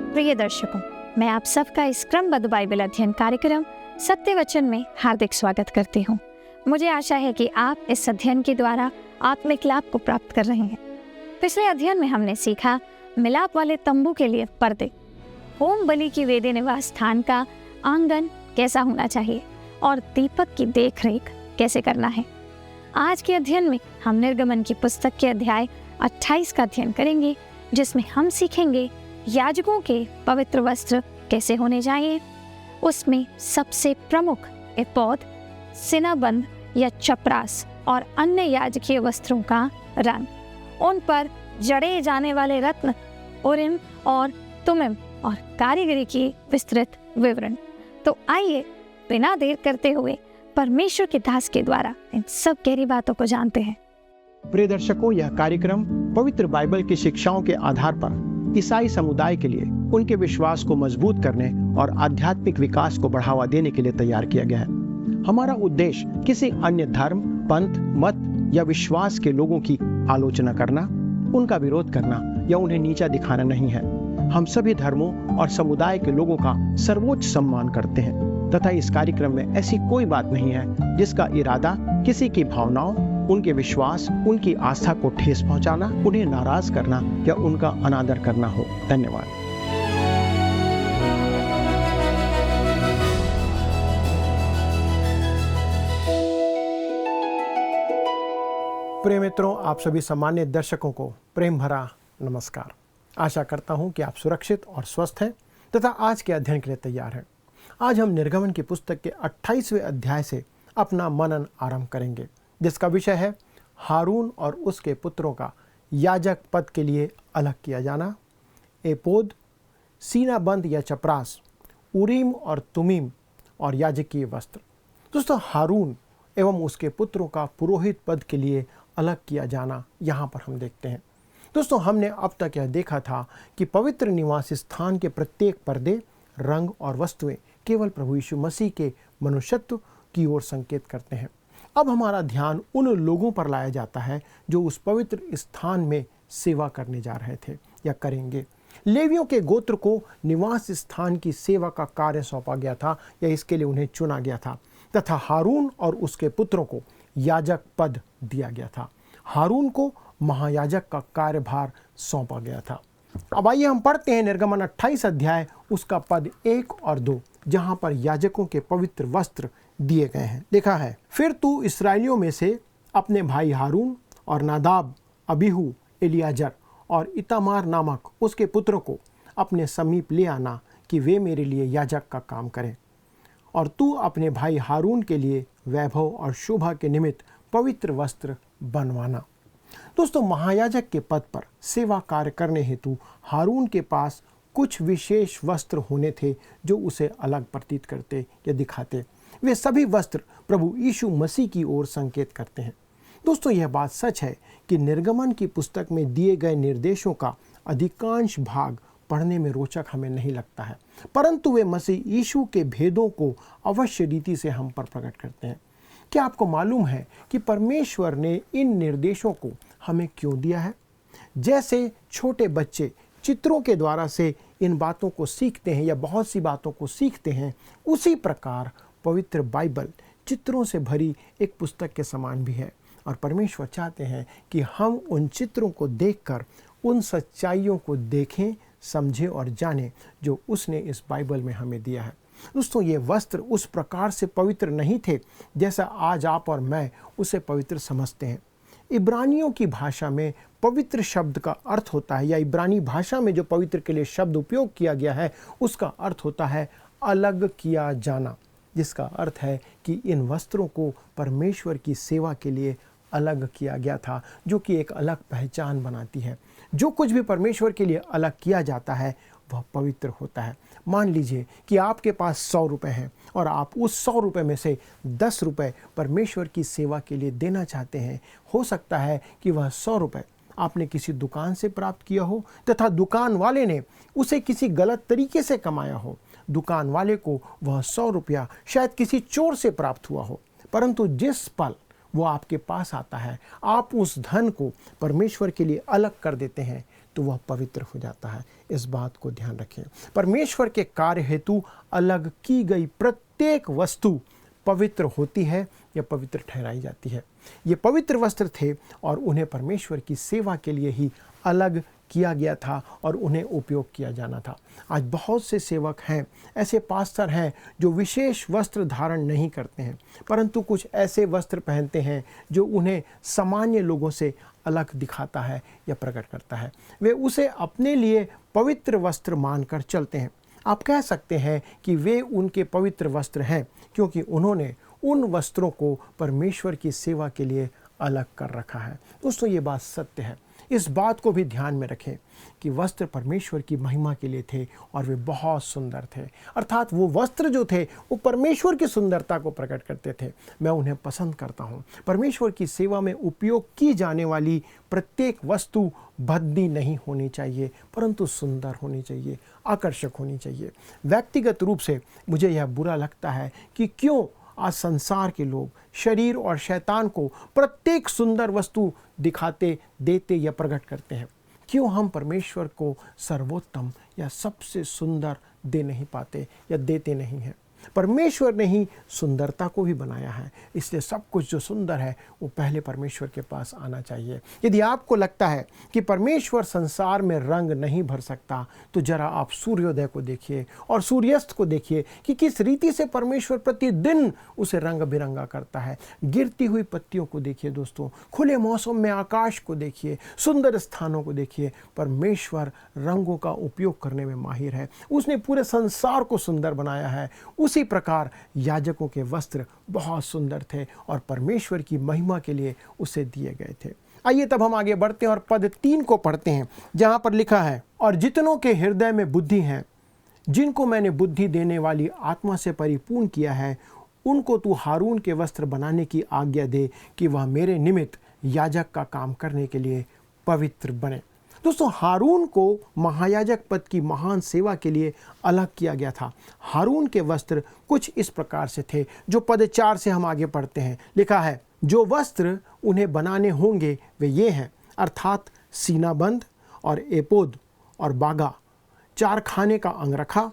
प्रिय दर्शकों, मैं आप सबका इस क्रमबद्ध बाइबल अध्ययन कार्यक्रम सत्य वचन में हार्दिक स्वागत करती हूँ। मुझे आशा है कि आप इस अध्ययन के द्वारा आत्मिक लाभ को प्राप्त कर रहे हैं। पिछले अध्ययन में हमने सीखा मिलाप वाले तंबू के लिए पर्दे, होम बलि की वेदी निवास स्थान का आंगन कैसा होना चाहिए और दीपक की देखरेख कैसे करना है। आज के अध्ययन में हम निर्गमन की पुस्तक के अध्याय 28 का अध्ययन करेंगे, जिसमें हम सीखेंगे याजकों के पवित्र वस्त्र कैसे होने चाहिए। उसमें सबसे प्रमुख एपोद, सीनाबंद या चपरास और अन्य याजकीय वस्त्रों का रंग, उन पर जड़े जाने वाले रत्न, उरिम और तुमिम और कारीगरी की विस्तृत विवरण। तो आइए बिना देर करते हुए परमेश्वर के दास के द्वारा इन सब गहरी बातों को जानते हैं। प्रिय दर्शकों, यह कार्यक्रम पवित्र बाइबल की शिक्षाओं के आधार पर ईसाई समुदाय के लिए उनके विश्वास को मजबूत करने और आध्यात्मिक विकास को बढ़ावा देने के लिए तैयार किया गया है। हमारा उद्देश्य किसी अन्य धर्म, पंथ, मत या विश्वास के लोगों की आलोचना करना, उनका विरोध करना या उन्हें नीचा दिखाना नहीं है। हम सभी धर्मों और समुदाय के लोगों का सर्वोच्च सम्मान करते हैं तथा इस कार्यक्रम में ऐसी कोई बात नहीं है जिसका इरादा किसी की भावनाओं, उनके विश्वास, उनकी आस्था को ठेस पहुंचाना, उन्हें नाराज करना या उनका अनादर करना हो। धन्यवाद। प्रिय मित्रों, आप सभी सम्मानित दर्शकों को प्रेम भरा नमस्कार। आशा करता हूं कि आप सुरक्षित और स्वस्थ हैं तथा आज के अध्ययन के लिए तैयार हैं। आज हम निर्गमन की पुस्तक के 28वें अध्याय से अपना मनन आरंभ करेंगे, जिसका विषय है हारून और उसके पुत्रों का याजक पद के लिए अलग किया जाना, एपोद, सीनाबंद या चपरास, उरीम और तुमीम और याजकीय वस्त्र। दोस्तों, हारून एवं उसके पुत्रों का पुरोहित पद के लिए अलग किया जाना यहाँ पर हम देखते हैं। दोस्तों, हमने अब तक यह देखा था कि पवित्र निवास स्थान के प्रत्येक पर्दे, रंग और वस्तुएं केवल प्रभु यीशु मसीह के मनुष्यत्व की ओर संकेत करते हैं। अब हमारा ध्यान उन लोगों पर लाया जाता है जो उस पवित्र स्थान में सेवा करने जा रहे थे या करेंगे। लेवियों के गोत्र को निवास स्थान की सेवा का कार्य सौंपा गया था या इसके लिए उन्हें चुना गया था तथा हारून और उसके पुत्रों को याजक पद दिया गया था। हारून को महायाजक का कार्यभार सौंपा गया था। अब आइए हम पढ़ते हैं निर्गमन 28 अध्याय उसका पद 1 और 2, जहां पर याजकों के पवित्र वस्त्र दिए गए हैं। लिखा है, फिर तू इस्राएलियों में से अपने भाई हारून और नादाब, अबीहू, एलियाजर और इतामार नामक उसके पुत्रों को अपने समीप ले आना कि वे मेरे लिए याजक का काम करें। और तू अपने भाई हारून के लिए वैभव और शोभा के निमित्त पवित्र वस्त्र बनवाना। दोस्तों, महायाजक के पद पर सेवा कार्य करने हेतु हारून के पास कुछ विशेष वस्त्र होने थे जो उसे अलग प्रतीत करते या दिखाते। वे सभी वस्त्र प्रभु यीशु मसीह की ओर संकेत करते हैं। दोस्तों, यह बात सच है कि निर्गमन की पुस्तक में दिए गए निर्देशों का अधिकांश भाग पढ़ने में रोचक हमें नहीं लगता है, परंतु वे मसीह यीशु के भेदों को अवश्य रीति से हम पर प्रकट करते हैं। क्या आपको मालूम है कि परमेश्वर ने इन निर्देशों को हमें क्यों दिया है? जैसे छोटे बच्चे चित्रों के द्वारा से इन बातों को सीखते हैं या बहुत सी बातों को सीखते हैं, उसी प्रकार पवित्र बाइबल चित्रों से भरी एक पुस्तक के समान भी है। और परमेश्वर चाहते हैं कि हम उन चित्रों को देखकर उन सच्चाइयों को देखें, समझें और जानें जो उसने इस बाइबल में हमें दिया है। दोस्तों, ये वस्त्र उस प्रकार से पवित्र नहीं थे जैसा आज आप और मैं उसे पवित्र समझते हैं। इब्रानियों की भाषा में पवित्र शब्द का अर्थ होता है, या इब्रानी भाषा में जो पवित्र के लिए शब्द उपयोग किया गया है उसका अर्थ होता है अलग किया जाना, जिसका अर्थ है कि इन वस्त्रों को परमेश्वर की सेवा के लिए अलग किया गया था, जो कि एक अलग पहचान बनाती है। जो कुछ भी परमेश्वर के लिए अलग किया जाता है वह पवित्र होता है। मान लीजिए कि आपके पास 100 रुपये हैं और आप उस 100 रुपये में से 10 रुपये परमेश्वर की सेवा के लिए देना चाहते हैं। हो सकता है कि वह 100 रुपये आपने किसी दुकान से प्राप्त किया हो तथा दुकान वाले ने उसे किसी गलत तरीके से कमाया हो। दुकान वाले को वह 100 रुपया शायद किसी चोर से प्राप्त हुआ हो, परंतु जिस पल वो आपके पास आता है, आप उस धन को परमेश्वर के लिए अलग कर देते हैं, तो वह पवित्र हो जाता है। इस बात को ध्यान रखें। परमेश्वर के कार्य हेतु अलग की गई प्रत्येक वस्तु पवित्र होती है या पवित्र ठहराई जाती है। ये पवित्र वस्त्र थे और उन्हें परमेश्वर की सेवा के लिए ही अलग किया गया था और उन्हें उपयोग किया जाना था। आज बहुत से सेवक हैं, ऐसे पास्टर हैं जो विशेष वस्त्र धारण नहीं करते हैं, परंतु कुछ ऐसे वस्त्र पहनते हैं जो उन्हें सामान्य लोगों से अलग दिखाता है या प्रकट करता है। वे उसे अपने लिए पवित्र वस्त्र मानकर चलते हैं। आप कह सकते हैं कि वे उनके पवित्र वस्त्र हैं क्योंकि उन्होंने उन वस्त्रों को परमेश्वर की सेवा के लिए अलग कर रखा है। दोस्तों, ये बात सत्य है। इस बात को भी ध्यान में रखें कि वस्त्र परमेश्वर की महिमा के लिए थे और वे बहुत सुंदर थे। अर्थात वो वस्त्र जो थे वो परमेश्वर की सुंदरता को प्रकट करते थे। मैं उन्हें पसंद करता हूँ। परमेश्वर की सेवा में उपयोग की जाने वाली प्रत्येक वस्तु भद्दी नहीं होनी चाहिए, परंतु सुंदर होनी चाहिए, आकर्षक होनी चाहिए। व्यक्तिगत रूप से मुझे यह बुरा लगता है कि क्यों आज संसार के लोग शरीर और शैतान को प्रत्येक सुंदर वस्तु दिखाते, देते या प्रकट करते हैं। क्यों हम परमेश्वर को सर्वोत्तम या सबसे सुंदर दे नहीं पाते या देते नहीं हैं? परमेश्वर ने ही सुंदरता को भी बनाया है, इसलिए सब कुछ जो सुंदर है वो पहले परमेश्वर के पास आना चाहिए। यदि आपको लगता है कि परमेश्वर संसार में रंग नहीं भर सकता, तो जरा आप सूर्योदय को देखिए और सूर्यास्त को देखिए कि किस रीति से परमेश्वर प्रतिदिन उसे रंग बिरंगा करता है। गिरती हुई पत्तियों को देखिए दोस्तों, खुले मौसम में आकाश को देखिए, सुंदर स्थानों को देखिए। परमेश्वर रंगों का उपयोग करने में माहिर है। उसने पूरे संसार को सुंदर बनाया है। उसी प्रकार याजकों के वस्त्र बहुत सुंदर थे और परमेश्वर की महिमा के लिए उसे दिए गए थे। आइए तब हम आगे बढ़ते हैं और पद 3 को पढ़ते हैं, जहां पर लिखा है, और जितनों के हृदय में बुद्धि है, जिनको मैंने बुद्धि देने वाली आत्मा से परिपूर्ण किया है, उनको तू हारून के वस्त्र बनाने की आज्ञा दे कि वह मेरे निमित्त याजक का काम करने के लिए पवित्र बने। दोस्तों, हारून को महायाजक पद की महान सेवा के लिए अलग किया गया था। हारून के वस्त्र कुछ इस प्रकार से थे, जो पद 4 से हम आगे पढ़ते हैं। लिखा है, जो वस्त्र उन्हें बनाने होंगे वे ये हैं, अर्थात सीनाबंद और एपोद और बागा, 4 खाने का अंगरखा,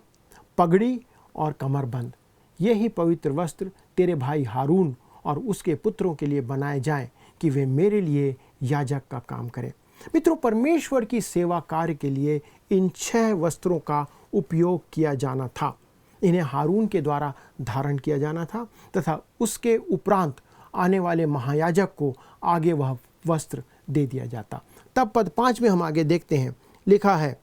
पगड़ी और कमरबंद। ये ही पवित्र वस्त्र तेरे भाई हारून और उसके पुत्रों के लिए बनाए जाएं कि वे मेरे लिए याजक का काम करें। मित्रों, परमेश्वर की सेवा कार्य के लिए इन 6 वस्त्रों का उपयोग किया जाना था। इन्हें हारून के द्वारा धारण किया जाना था तथा उसके उपरांत आने वाले महायाजक को आगे वह वस्त्र दे दिया जाता। तब पद 5 में हम आगे देखते हैं, लिखा है,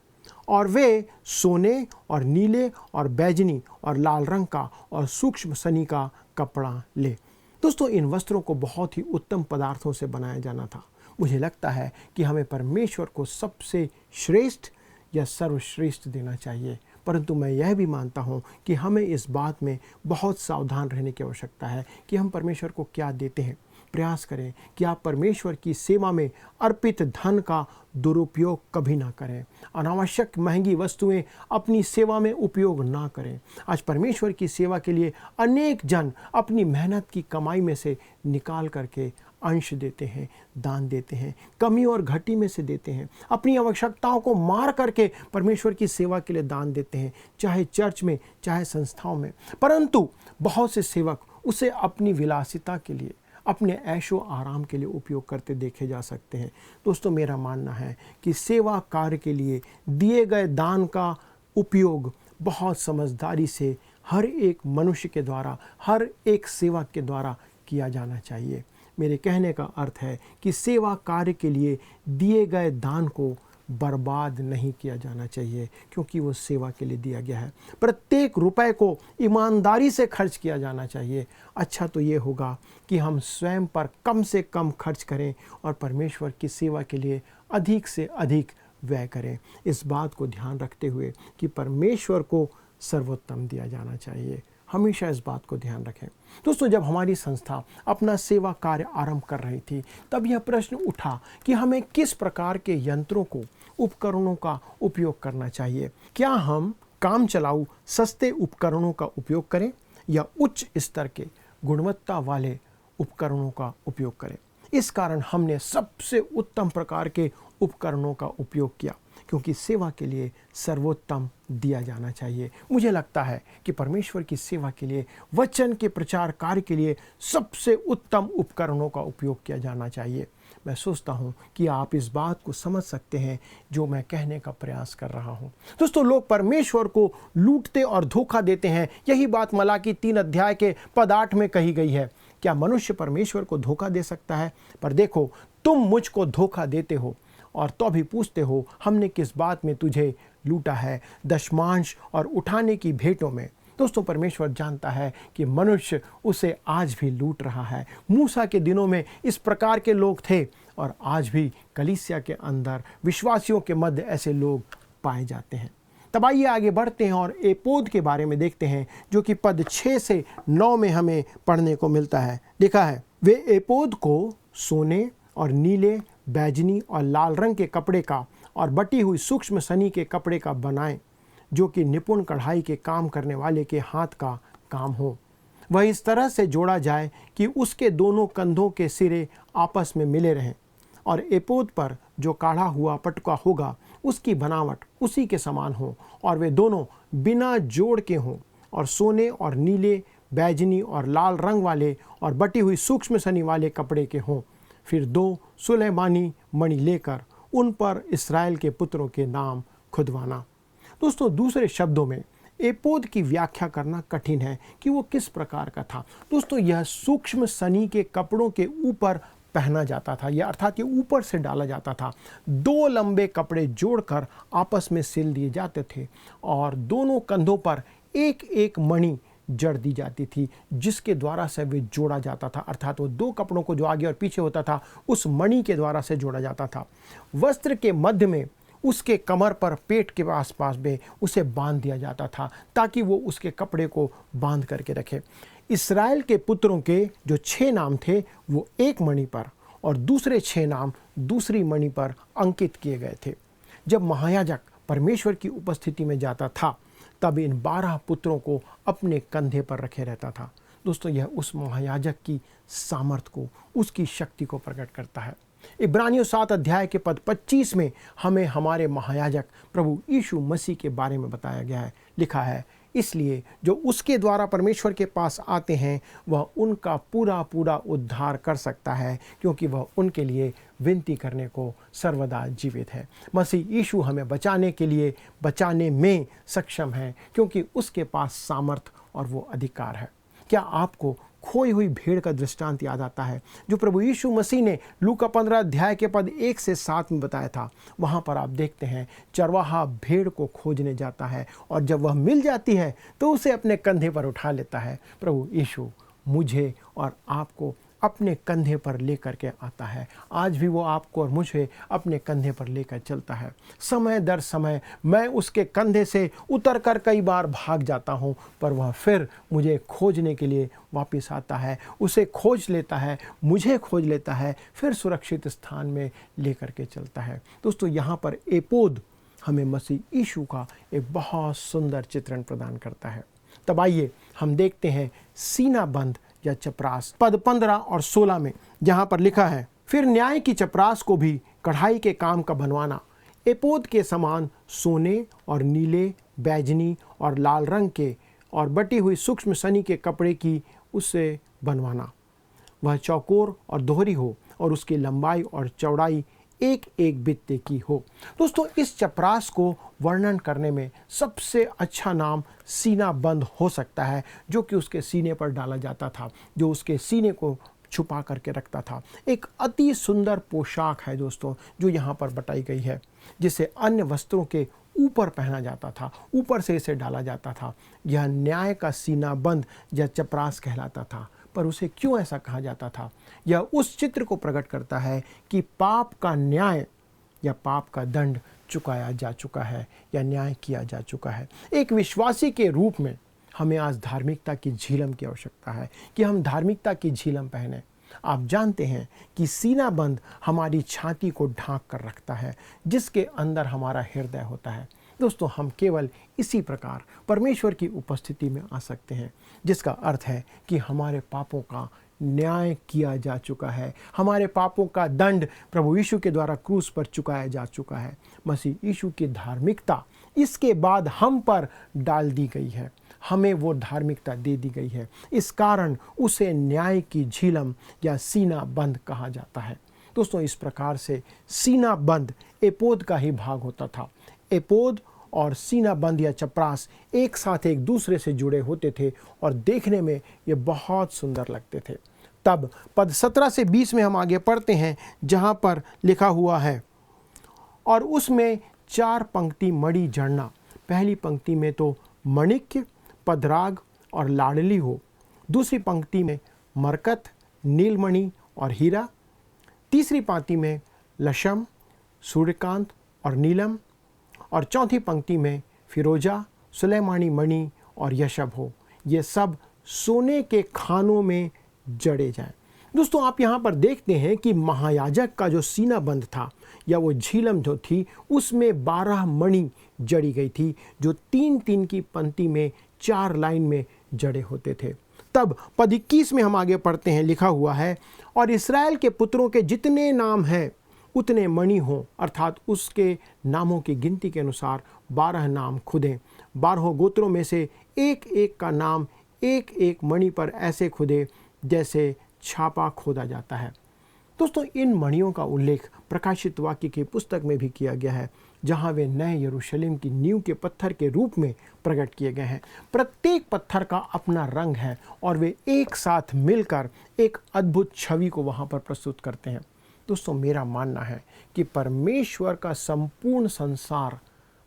और वे सोने और नीले और बैजनी और लाल रंग का और सूक्ष्म सनी का कपड़ा ले। दोस्तों, इन वस्त्रों को बहुत ही उत्तम पदार्थों से बनाया जाना था। मुझे लगता है कि हमें परमेश्वर को सबसे श्रेष्ठ या सर्वश्रेष्ठ देना चाहिए, परंतु मैं यह भी मानता हूँ कि हमें इस बात में बहुत सावधान रहने की आवश्यकता है कि हम परमेश्वर को क्या देते हैं। प्रयास करें कि आप परमेश्वर की सेवा में अर्पित धन का दुरुपयोग कभी ना करें। अनावश्यक महंगी वस्तुएं अपनी सेवा में उपयोग ना करें। आज परमेश्वर की सेवा के लिए अनेक जन अपनी मेहनत की कमाई में से निकाल करके अंश देते हैं, दान देते हैं, कमी और घटी में से देते हैं, अपनी आवश्यकताओं को मार करके परमेश्वर की सेवा के लिए दान देते हैं, चाहे चर्च में चाहे संस्थाओं में। परंतु बहुत से सेवक उसे अपनी विलासिता के लिए, अपने ऐशो आराम के लिए उपयोग करते देखे जा सकते हैं। दोस्तों, मेरा मानना है कि सेवा कार्य के लिए दिए गए दान का उपयोग बहुत समझदारी से हर एक मनुष्य के द्वारा, हर एक सेवक के द्वारा किया जाना चाहिए। मेरे कहने का अर्थ है कि सेवा कार्य के लिए दिए गए दान को बर्बाद नहीं किया जाना चाहिए, क्योंकि वो सेवा के लिए दिया गया है। प्रत्येक रुपए को ईमानदारी से खर्च किया जाना चाहिए। अच्छा तो ये होगा कि हम स्वयं पर कम से कम खर्च करें और परमेश्वर की सेवा के लिए अधिक से अधिक व्यय करें। इस बात को ध्यान रखते हुए कि परमेश्वर को सर्वोत्तम दिया जाना चाहिए। हमेशा इस बात को ध्यान रखें। दोस्तों, जब हमारी संस्था अपना सेवा कार्य आरंभ कर रही थी, तब यह प्रश्न उठा कि हमें किस प्रकार के यंत्रों को, उपकरणों का उपयोग करना चाहिए। क्या हम काम चलाऊ सस्ते उपकरणों का उपयोग करें या उच्च स्तर के, गुणवत्ता वाले उपकरणों का उपयोग करें। इस कारण हमने सबसे उत्तम प्रकार के उपकरणों का उपयोग किया, क्योंकि सेवा के लिए सर्वोत्तम दिया जाना चाहिए। मुझे लगता है कि परमेश्वर की सेवा के लिए, वचन के प्रचार कार्य के लिए सबसे उत्तम उपकरणों का उपयोग किया जाना चाहिए। मैं सोचता हूँ कि आप इस बात को समझ सकते हैं जो मैं कहने का प्रयास कर रहा हूँ। दोस्तों, लोग परमेश्वर को लूटते और धोखा देते हैं। यही बात मलाकी 3 अध्याय के पद 8 में कही गई है। क्या मनुष्य परमेश्वर को धोखा दे सकता है? पर देखो, तुम मुझको धोखा देते हो और तो भी पूछते हो, हमने किस बात में तुझे लूटा है? दशमांश और उठाने की भेंटों में। दोस्तों, परमेश्वर जानता है कि मनुष्य उसे आज भी लूट रहा है। मूसा के दिनों में इस प्रकार के लोग थे और आज भी कलीसिया के अंदर विश्वासियों के मध्य ऐसे लोग पाए जाते हैं। तब आइए आगे बढ़ते हैं और एपोद के बारे में देखते हैं, जो कि पद 6 से 9 में हमें पढ़ने को मिलता है। लिखा है, वे एपोद को सोने और नीले, बैजनी और लाल रंग के कपड़े का और बटी हुई सूक्ष्म सनी के कपड़े का बनाएं, जो कि निपुण कढ़ाई के काम करने वाले के हाथ का काम हो। वह इस तरह से जोड़ा जाए कि उसके दोनों कंधों के सिरे आपस में मिले रहें, और एपोद पर जो काढ़ा हुआ पटुका होगा उसकी बनावट उसी के समान हो, और वे दोनों बिना जोड़ के हों और सोने और नीले, बैजनी और लाल रंग वाले और बटी हुई सूक्ष्म सनी वाले कपड़े के हों। फिर 2 सुलेमानी मणि लेकर उन पर इस्राएल के पुत्रों के नाम खुदवाना। दोस्तों, दूसरे शब्दों में एपोद की व्याख्या करना कठिन है कि वो किस प्रकार का था। दोस्तों, यह सूक्ष्म सनी के कपड़ों के ऊपर पहना जाता था, या अर्थात ये ऊपर से डाला जाता था। 2 लंबे कपड़े जोड़कर आपस में सिल दिए जाते थे और दोनों कंधों पर एक एक मणि जड़ दी जाती थी, जिसके द्वारा से वे जोड़ा जाता था। अर्थात वो 2 कपड़ों को जो आगे और पीछे होता था उस मणि के द्वारा से जोड़ा जाता था। वस्त्र के मध्य में उसके कमर पर पेट के आसपास में उसे बांध दिया जाता था, ताकि वो उसके कपड़े को बांध करके रखे। इस्राएल के पुत्रों के जो 6 नाम थे वो एक मणि पर और दूसरे 6 नाम दूसरी मणि पर अंकित किए गए थे। जब महायाजक परमेश्वर की उपस्थिति में जाता था, तब इन 12 पुत्रों को अपने कंधे पर रखे रहता था। दोस्तों, यह उस महायाजक की सामर्थ को, उसकी शक्ति को प्रकट करता है। इब्रानियों 7 अध्याय के पद 25 में हमें हमारे महायाजक प्रभु यीशु मसीह के बारे में बताया गया है। लिखा है, इसलिए जो उसके द्वारा परमेश्वर के पास आते हैं वह उनका पूरा पूरा उद्धार कर सकता है, क्योंकि वह उनके लिए विनती करने को सर्वदा जीवित है। मसीह यीशु हमें बचाने के लिए बचाने में सक्षम है, क्योंकि उसके पास सामर्थ और वो अधिकार है। क्या आपको खोई हुई भेड़ का दृष्टांत याद आता है, जो प्रभु यीशु मसीह ने लूका 15 अध्याय के पद 1 से 7 में बताया था? वहाँ पर आप देखते हैं, चरवाहा भेड़ को खोजने जाता है और जब वह मिल जाती है तो उसे अपने कंधे पर उठा लेता है। प्रभु यीशु मुझे और आपको अपने कंधे पर लेकर के आता है। आज भी वो आपको और मुझे अपने कंधे पर लेकर चलता है। समय दर समय मैं उसके कंधे से उतर कर कई बार भाग जाता हूँ, पर वह फिर मुझे खोजने के लिए वापस आता है, उसे खोज लेता है, मुझे खोज लेता है, फिर सुरक्षित स्थान में लेकर के चलता है। दोस्तों, यहाँ पर एपोद हमें मसीह यीशु का एक बहुत सुंदर चित्रण प्रदान करता है। तब आइए हम देखते हैं सीना बंद या चपरास, पद 15 और 16 में, जहाँ पर लिखा है, फिर न्याय की चपरास को भी कढ़ाई के काम का बनवाना, एपोद के समान सोने और नीले, बैजनी और लाल रंग के और बटी हुई सूक्ष्म सनी के कपड़े की उससे बनवाना। वह चौकोर और दोहरी हो और उसकी लंबाई और चौड़ाई एक एक बित्ते की हो। दोस्तों, इस चपरास को वर्णन करने में सबसे अच्छा नाम सीना बंद हो सकता है, जो कि उसके सीने पर डाला जाता था, जो उसके सीने को छुपा करके रखता था। एक अति सुंदर पोशाक है दोस्तों, जो यहाँ पर बताई गई है, जिसे अन्य वस्त्रों के ऊपर पहना जाता था, ऊपर से इसे डाला जाता था। यह न्याय का सीना बंद या चपरास कहलाता था। पर उसे क्यों ऐसा कहा जाता था? यह उस चित्र को प्रकट करता है कि पाप का न्याय या पाप का दंड चुकाया जा चुका है या न्याय किया जा चुका है। एक विश्वासी के रूप में हमें आज धार्मिकता की झिलम की आवश्यकता है कि हम धार्मिकता की झिलम पहने। आप जानते हैं कि सीना बंद हमारी छाती को ढांक कर रखता है, जिसके अंदर हमारा हृदय होता है। दोस्तों, हम केवल इसी प्रकार परमेश्वर की उपस्थिति में आ सकते हैं, जिसका अर्थ है कि हमारे पापों का न्याय किया जा चुका है। हमारे पापों का दंड प्रभु यीशु के द्वारा क्रूस पर चुकाया जा चुका है। मसीह यीशु की धार्मिकता इसके बाद हम पर डाल दी गई है, हमें वो धार्मिकता दे दी गई है। इस कारण उसे न्याय की झिलम या सीना बंद कहा जाता है। दोस्तों, इस प्रकार से सीना बंद एपोद का ही भाग होता था। एपोद और सीना बंद या चपरास एक साथ एक दूसरे से जुड़े होते थे और देखने में ये बहुत सुंदर लगते थे। तब पद 17 से 20 में हम आगे पढ़ते हैं, जहाँ पर लिखा हुआ है, और उसमें 4 पंक्ति मणि जड़ना। पहली पंक्ति में तो मणिक्य, पदराग और लाडली हो। दूसरी पंक्ति में मरकत, नीलमणि और हीरा। तीसरी पंक्ति में लशम, सूर्यकांत और नीलम। और चौथी पंक्ति में फिरोजा, सुलेमानी मणि और यशब हो। ये सब सोने के खानों में जड़े जाएं। दोस्तों, आप यहाँ पर देखते हैं कि महायाजक का जो सीना बंद था या वो झीलम जो थी, उसमें 12 मणि जड़ी गई थी, जो 3-3 की पंक्ति में 4 लाइन में जड़े होते थे। तब पद 21 में हम आगे पढ़ते हैं, लिखा हुआ है, और इस्राएल के पुत्रों के जितने नाम हैं उतने मणि हों, अर्थात उसके नामों की गिनती के अनुसार 12 नाम खुदें। 12 गोत्रों में से एक एक का नाम एक एक मणि पर ऐसे खुदे जैसे छापा खोदा जाता है। दोस्तों, इन मणियों का उल्लेख प्रकाशित वाक्य की पुस्तक में भी किया गया है, जहां वे नए यरूशलेम की नींव के पत्थर के रूप में प्रकट किए गए हैं। प्रत्येक पत्थर का अपना रंग है और वे एक साथ मिलकर एक अद्भुत छवि को वहां पर प्रस्तुत करते हैं। दोस्तों, मेरा मानना है कि परमेश्वर का संपूर्ण संसार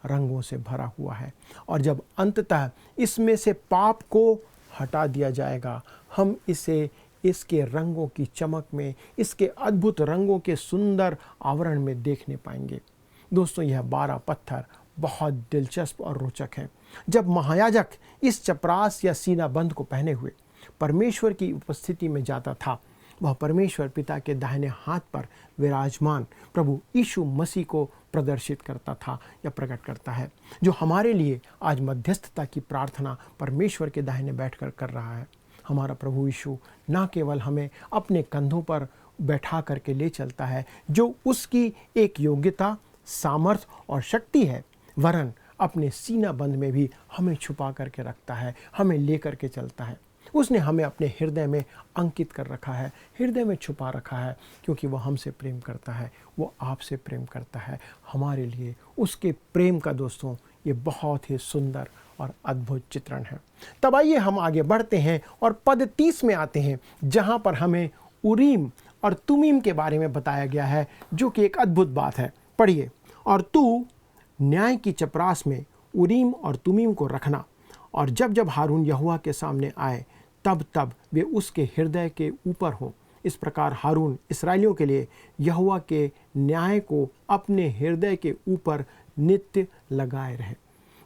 रंगों से भरा हुआ है, और जब अंततः इसमें से पाप को हटा दिया जाएगा, हम इसे इसके रंगों की चमक में, इसके अद्भुत रंगों के सुंदर आवरण में देखने पाएंगे। दोस्तों, यह 12 पत्थर बहुत दिलचस्प और रोचक हैं। जब महायाजक इस चपरास या सीना बंद को पहने हुए परमेश्वर की उपस्थिति में जाता था, वह परमेश्वर पिता के दाहिने हाथ पर विराजमान प्रभु यीशु मसीह को प्रदर्शित करता था या प्रकट करता है, जो हमारे लिए आज मध्यस्थता की प्रार्थना परमेश्वर के दाहिने बैठकर कर रहा है। हमारा प्रभु यीशु न केवल हमें अपने कंधों पर बैठा करके ले चलता है, जो उसकी एक योग्यता, सामर्थ और शक्ति है, वरन अपने सीना बंद में भी हमें छुपा करके रखता है, हमें ले करके चलता है। उसने हमें अपने हृदय में अंकित कर रखा है, हृदय में छुपा रखा है, क्योंकि वो हमसे प्रेम करता है, वो आपसे प्रेम करता है। हमारे लिए उसके प्रेम का दोस्तों ये बहुत ही सुंदर और अद्भुत चित्रण है। तब आइए हम आगे बढ़ते हैं और पद 30 में आते हैं, जहां पर हमें उरीम और तुमीम के बारे में बताया गया है, जो कि एक अद्भुत बात है। पढ़िए, और तू न्याय की चपरास में उरीम और तुमीम को रखना, और जब जब हारून यहोवा के सामने आए तब तब वे उसके हृदय के ऊपर हों। इस प्रकार हारून इस्राएलियों के लिए यहोवा के न्याय को अपने हृदय के ऊपर नित्य लगाए रहे।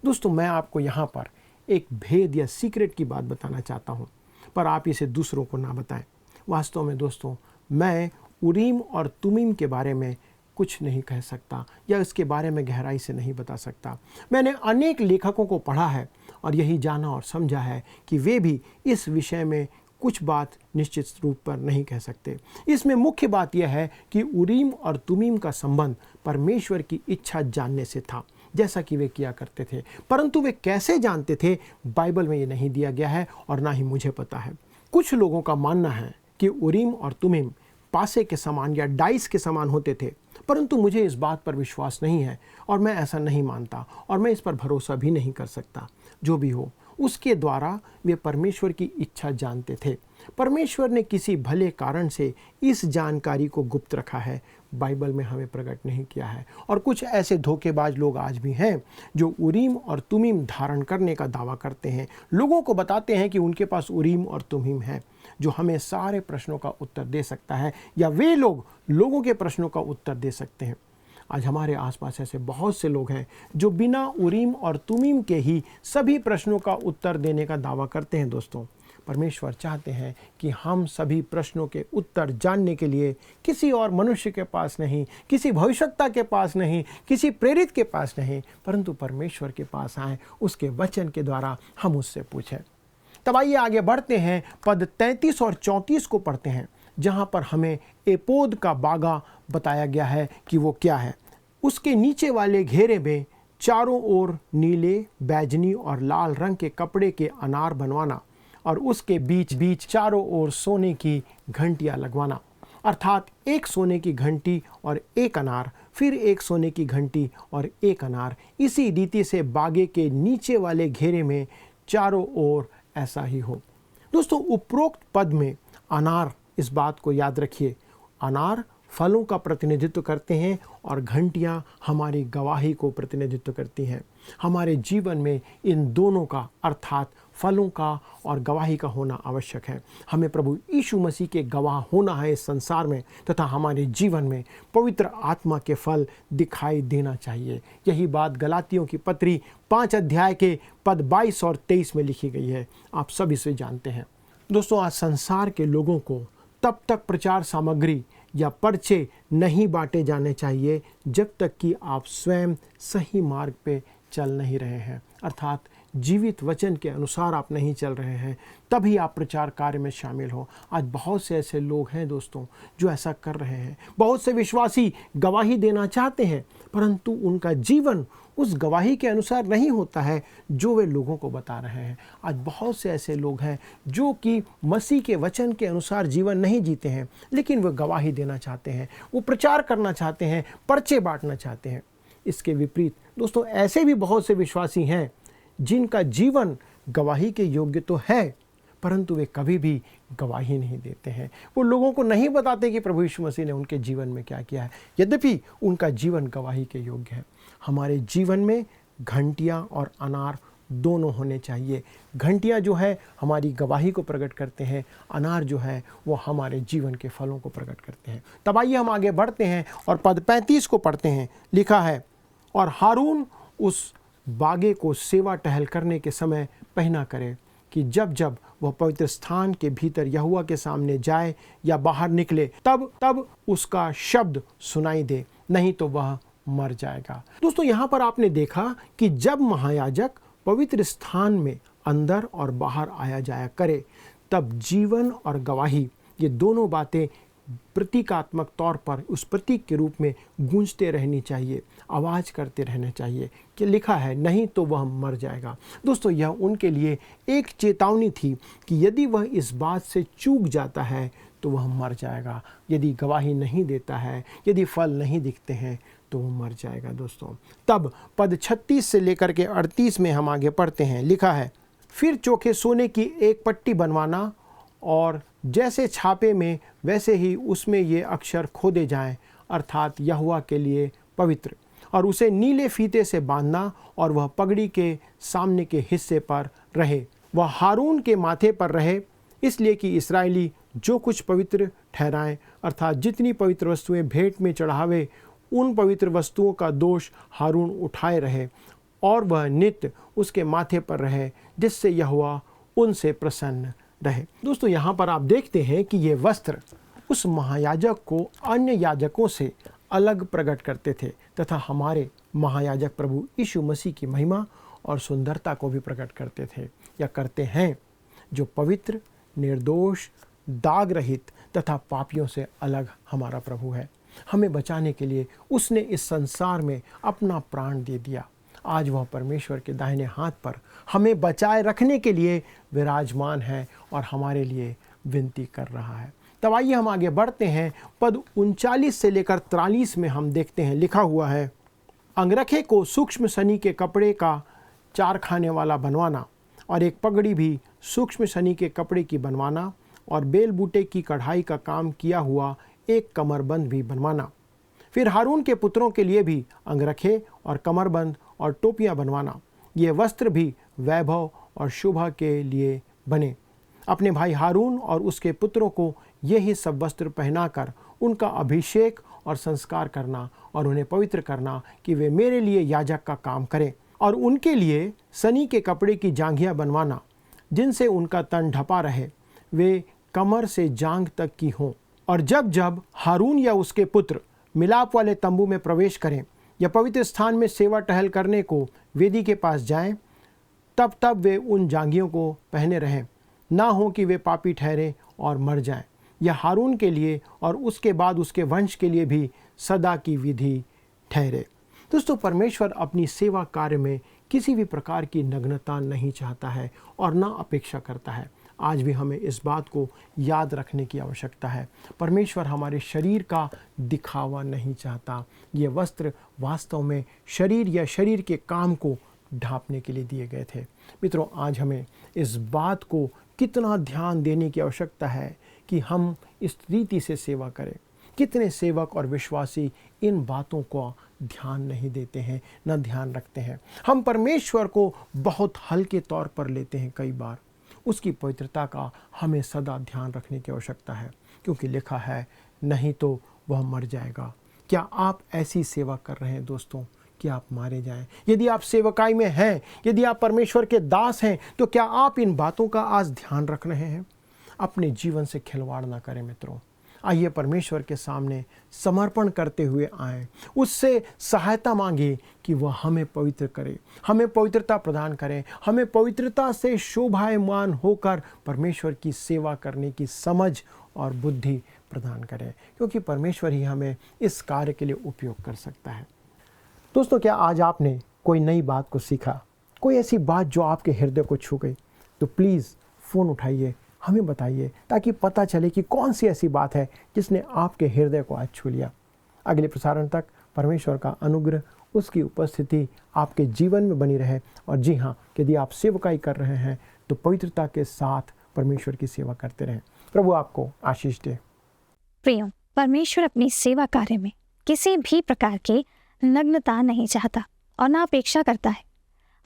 दोस्तों, मैं आपको यहाँ पर एक भेद या सीक्रेट की बात बताना चाहता हूँ, पर आप इसे दूसरों को ना बताएं। वास्तव में दोस्तों, मैं उरीम और तुमीम के बारे में कुछ नहीं कह सकता या इसके बारे में गहराई से नहीं बता सकता। मैंने अनेक लेखकों को पढ़ा है और यही जाना और समझा है कि वे भी इस विषय में कुछ बात निश्चित रूप पर नहीं कह सकते। इसमें मुख्य बात यह है कि उरीम और तुमीम का संबंध परमेश्वर की इच्छा जानने से था, जैसा कि वे किया करते थे, परंतु वे कैसे जानते थे, बाइबल में ये नहीं दिया गया है और ना ही मुझे पता है। कुछ लोगों का मानना है कि उरीम और तुमीम पासे के समान या डाइस के समान होते थे, परंतु मुझे इस बात पर विश्वास नहीं है और मैं ऐसा नहीं मानता और मैं इस पर भरोसा भी नहीं कर सकता। जो भी हो, उसके द्वारा वे परमेश्वर की इच्छा जानते थे। परमेश्वर ने किसी भले कारण से इस जानकारी को गुप्त रखा है, बाइबल में हमें प्रकट नहीं किया है। और कुछ ऐसे धोखेबाज लोग आज भी हैं जो उरीम और तुमीम धारण करने का दावा करते हैं, लोगों को बताते हैं कि उनके पास उरीम और तुमीम है, जो हमें सारे प्रश्नों का उत्तर दे सकता है, या वे लोग लोगों के प्रश्नों का उत्तर दे सकते हैं। आज हमारे आसपास ऐसे बहुत से लोग हैं जो बिना उरीम और तुमीम के ही सभी प्रश्नों का उत्तर देने का दावा करते हैं। दोस्तों, परमेश्वर चाहते हैं कि हम सभी प्रश्नों के उत्तर जानने के लिए किसी और मनुष्य के पास नहीं, किसी भविष्यवक्ता के पास नहीं, किसी प्रेरित के पास नहीं, परंतु परमेश्वर के पास आएं, उसके वचन के द्वारा हम उससे पूछें। तब आइए आगे बढ़ते हैं, पद 33 और 34 को पढ़ते हैं, जहाँ पर हमें एपोद का बागा बताया गया है कि वो क्या है। उसके नीचे वाले घेरे में चारों ओर नीले, बैजनी और लाल रंग के कपड़े के अनार बनवाना और उसके बीच बीच चारों ओर सोने की घंटियां लगवाना, अर्थात एक सोने की घंटी और एक अनार, फिर एक सोने की घंटी और एक अनार। इसी रीति से बागे के नीचे वाले घेरे में चारों ओर ऐसा ही हो। दोस्तों, उपरोक्त पद में अनार, इस बात को याद रखिए, अनार फलों का प्रतिनिधित्व करते हैं और घंटियां हमारी गवाही को प्रतिनिधित्व करती हैं। हमारे जीवन में इन दोनों का, अर्थात फलों का और गवाही का होना आवश्यक है। हमें प्रभु यीशु मसीह के गवाह होना है इस संसार में, तथा हमारे जीवन में पवित्र आत्मा के फल दिखाई देना चाहिए। यही बात गलातियों की पत्री 5 अध्याय के पद 22 और 23 में लिखी गई है। आप सब इसे जानते हैं। दोस्तों, आज संसार के लोगों को तब तक प्रचार सामग्री या पर्चे नहीं बांटे जाने चाहिए जब तक कि आप स्वयं सही मार्ग पे चल नहीं रहे हैं, अर्थात जीवित वचन के अनुसार आप नहीं चल रहे हैं, तभी आप प्रचार कार्य में शामिल हो। आज बहुत से ऐसे लोग हैं दोस्तों जो ऐसा कर रहे हैं। बहुत से विश्वासी गवाही देना चाहते हैं, परंतु उनका जीवन उस गवाही के अनुसार नहीं होता है जो वे लोगों को बता रहे हैं। आज बहुत से ऐसे लोग हैं जो कि मसीह के वचन के अनुसार जीवन नहीं जीते हैं, लेकिन वे गवाही देना चाहते हैं, वो प्रचार करना चाहते हैं, पर्चे बांटना चाहते हैं। इसके विपरीत दोस्तों, ऐसे भी बहुत से विश्वासी हैं जिनका जीवन गवाही के योग्य तो है, परंतु वे कभी भी गवाही नहीं देते हैं। वो लोगों को नहीं बताते कि प्रभु यीशु मसीह ने उनके जीवन में क्या किया है, यद्यपि उनका जीवन गवाही के योग्य है। हमारे जीवन में घंटियां और अनार दोनों होने चाहिए। घंटियां जो है हमारी गवाही को प्रकट करते हैं, अनार जो है वो हमारे जीवन के फलों को प्रकट करते हैं। तब आइए हम आगे बढ़ते हैं और पद 35 को पढ़ते हैं। लिखा है, और हारून उस बागे को सेवा टहल करने के समय पहना करे कि जब जब वह पवित्र स्थान के भीतर यहोवा के सामने जाए या बाहर निकले, तब तब उसका शब्द सुनाई दे, नहीं तो वह मर जाएगा। दोस्तों, यहाँ पर आपने देखा कि जब महायाजक पवित्र स्थान में अंदर और बाहर आया जाया करे, तब जीवन और गवाही, ये दोनों बातें प्रतीकात्मक तौर पर उस प्रतीक के रूप में गूंजते रहनी चाहिए, आवाज़ करते रहना चाहिए कि लिखा है नहीं तो वह मर जाएगा। दोस्तों, यह उनके लिए एक चेतावनी थी कि यदि वह इस बात से चूक जाता है तो वह मर जाएगा। यदि गवाही नहीं देता है, यदि फल नहीं दिखते हैं, तो वह मर जाएगा। दोस्तों, तब पद 36 से लेकर के 38 में हम आगे पढ़ते हैं। लिखा है, फिर चोखे सोने की एक पट्टी बनवाना और जैसे छापे में वैसे ही उसमें ये अक्षर खोदे जाएं, अर्थात यहोवा के लिए पवित्र, और उसे नीले फीते से बांधना और वह पगड़ी के सामने के हिस्से पर रहे। वह हारून के माथे पर रहे, इसलिए कि इस्राएली जो कुछ पवित्र ठहराएं, अर्थात जितनी पवित्र वस्तुएं भेंट में चढ़ावे, उन पवित्र वस्तुओं का दोष हारून उठाए रहे और वह नित्य उसके माथे पर रहे, जिससे यहोवा उनसे प्रसन्न रहे। दोस्तों, यहाँ पर आप देखते हैं कि ये वस्त्र उस महायाजक को अन्य याजकों से अलग प्रकट करते थे तथा हमारे महायाजक प्रभु यीशु मसीह की महिमा और सुंदरता को भी प्रकट करते थे या करते हैं, जो पवित्र, निर्दोष, दाग रहित तथा पापियों से अलग हमारा प्रभु है। हमें बचाने के लिए उसने इस संसार में अपना प्राण दे दिया। आज वह परमेश्वर के दाहिने हाथ पर हमें बचाए रखने के लिए विराजमान है और हमारे लिए विनती कर रहा है। तब आइए हम आगे बढ़ते हैं। पद 39 से लेकर 43 में हम देखते हैं, लिखा हुआ है, अंगरखे को सूक्ष्म सनी के कपड़े का 4 खाने वाला बनवाना और एक पगड़ी भी सूक्ष्म सनी के कपड़े की बनवाना और बेल बूटे की कढ़ाई का काम किया हुआ एक कमरबंद भी बनवाना। फिर हारून के पुत्रों के लिए भी अंगरखे और कमरबंद और टोपियां बनवाना। ये वस्त्र भी वैभव और शोभा के लिए बने। अपने भाई हारून और उसके पुत्रों को यही सब वस्त्र पहनाकर उनका अभिषेक और संस्कार करना और उन्हें पवित्र करना कि वे मेरे लिए याजक का काम करें, और उनके लिए सनी के कपड़े की जांघियां बनवाना जिनसे उनका तन ढपा रहे, वे कमर से जांघ तक की हों। और जब जब हारून या उसके पुत्र मिलाप वाले तंबू में प्रवेश करें या पवित्र स्थान में सेवा टहल करने को वेदी के पास जाएं, तब तब वे उन जांघियों को पहने रहें, ना हो कि वे पापी ठहरें और मर जाएं। यह हारून के लिए और उसके बाद उसके वंश के लिए भी सदा की विधि ठहरे। दोस्तों, परमेश्वर अपनी सेवा कार्य में किसी भी प्रकार की नग्नता नहीं चाहता है और ना अपेक्षा करता है। आज भी हमें इस बात को याद रखने की आवश्यकता है। परमेश्वर हमारे शरीर का दिखावा नहीं चाहता। ये वस्त्र वास्तव में शरीर या शरीर के काम को ढांपने के लिए दिए गए थे। मित्रों, आज हमें इस बात को कितना ध्यान देने की आवश्यकता है कि हम इस रीति से सेवा करें। कितने सेवक और विश्वासी इन बातों को ध्यान नहीं देते हैं, न ध्यान रखते हैं। हम परमेश्वर को बहुत हल्के तौर पर लेते हैं। कई बार उसकी पवित्रता का हमें सदा ध्यान रखने की आवश्यकता है, क्योंकि लिखा है नहीं तो वह मर जाएगा। क्या आप ऐसी सेवा कर रहे हैं दोस्तों कि आप मारे जाएं? यदि आप सेवकाई में हैं, यदि आप परमेश्वर के दास हैं, तो क्या आप इन बातों का आज ध्यान रख रहे हैं? अपने जीवन से खिलवाड़ ना करें मित्रों। आइए परमेश्वर के सामने समर्पण करते हुए आएं, उससे सहायता मांगे कि वह हमें पवित्र करे, हमें पवित्रता प्रदान करें, हमें पवित्रता से शोभायमान होकर परमेश्वर की सेवा करने की समझ और बुद्धि प्रदान करें, क्योंकि परमेश्वर ही हमें इस कार्य के लिए उपयोग कर सकता है। दोस्तों, क्या आज आपने कोई नई बात को सीखा, कोई ऐसी बात जो आपके हृदय को छू गई? तो प्लीज़ फ़ोन उठाइए, हमें बताइए, ताकि पता चले कि कौन सी ऐसी बात है जिसने आपके हृदय को आज छू लिया। अगले प्रसारण तक परमेश्वर का अनुग्रह, उसकी उपस्थिति आपके जीवन में बनी रहे। और जी हाँ, यदि आप सेवकाई कर रहे हैं तो पवित्रता के साथ परमेश्वर की सेवा करते रहें। प्रभु आपको आशीष दे। प्रियो, परमेश्वर अपनी सेवा कार्य में किसी भी प्रकार की नग्नता नहीं चाहता और ना अपेक्षा करता है।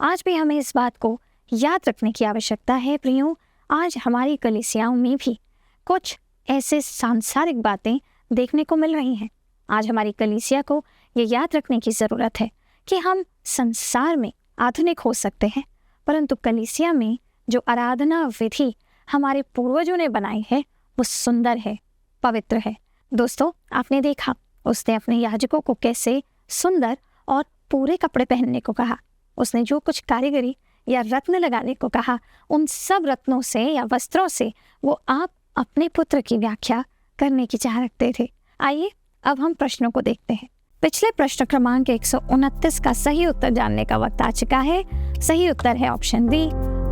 आज भी हमें इस बात को याद रखने की आवश्यकता है। प्रियो, आज हमारी कलीसियाओं में भी कुछ ऐसे सांसारिक बातें देखने को मिल रही हैं। आज हमारी कलीसिया को ये याद रखने की ज़रूरत है कि हम संसार में आधुनिक हो सकते हैं, परंतु कलीसिया में जो आराधना विधि हमारे पूर्वजों ने बनाई है वो सुंदर है, पवित्र है। दोस्तों, आपने देखा उसने अपने याजकों को कैसे सुंदर और पूरे कपड़े पहनने को कहा। उसने जो कुछ कारीगरी या रत्न लगाने को कहा, उन सब रत्नों से या वस्त्रों से वो आप अपने पुत्र की व्याख्या करने की चाह रखते थे। आइए अब हम प्रश्नों को देखते हैं। पिछले प्रश्न क्रमांक 129 का सही उत्तर जानने का वक्त आ चुका है। सही उत्तर है ऑप्शन बी,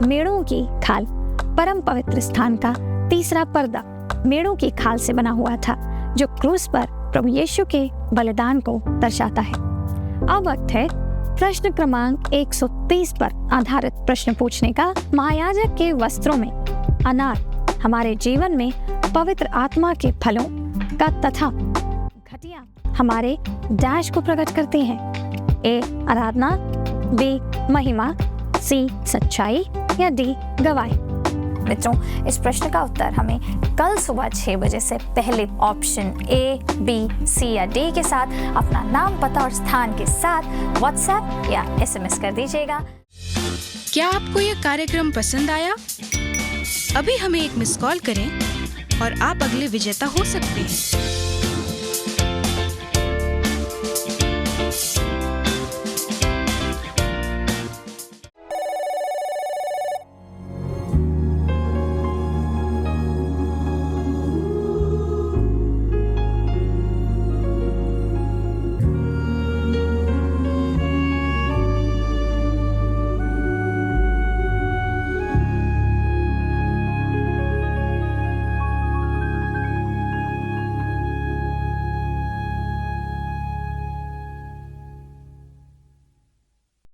मेढ़ों की खाल। परम पवित्र स्थान का तीसरा पर्दा मेढ़ों की खाल से बना हुआ था, जो क्रूस पर प्रभु यीशु के बलिदान को दर्शाता है। अब वक्त है प्रश्न क्रमांक 130 पर आधारित प्रश्न पूछने का। महायाजक के वस्त्रों में अनार हमारे जीवन में पवित्र आत्मा के फलों का तथा घटिया हमारे डैश को प्रकट करते हैं। ए आराधना, बी महिमा, सी सच्चाई या डी गवाही। मित्रों, इस प्रश्न का उत्तर हमें कल सुबह 6 बजे से पहले ऑप्शन ए, बी, सी या डी के साथ अपना नाम, पता और स्थान के साथ व्हाट्सएप या SMS कर दीजिएगा। क्या आपको यह कार्यक्रम पसंद आया? अभी हमें एक मिस कॉल करें और आप अगले विजेता हो सकते हैं।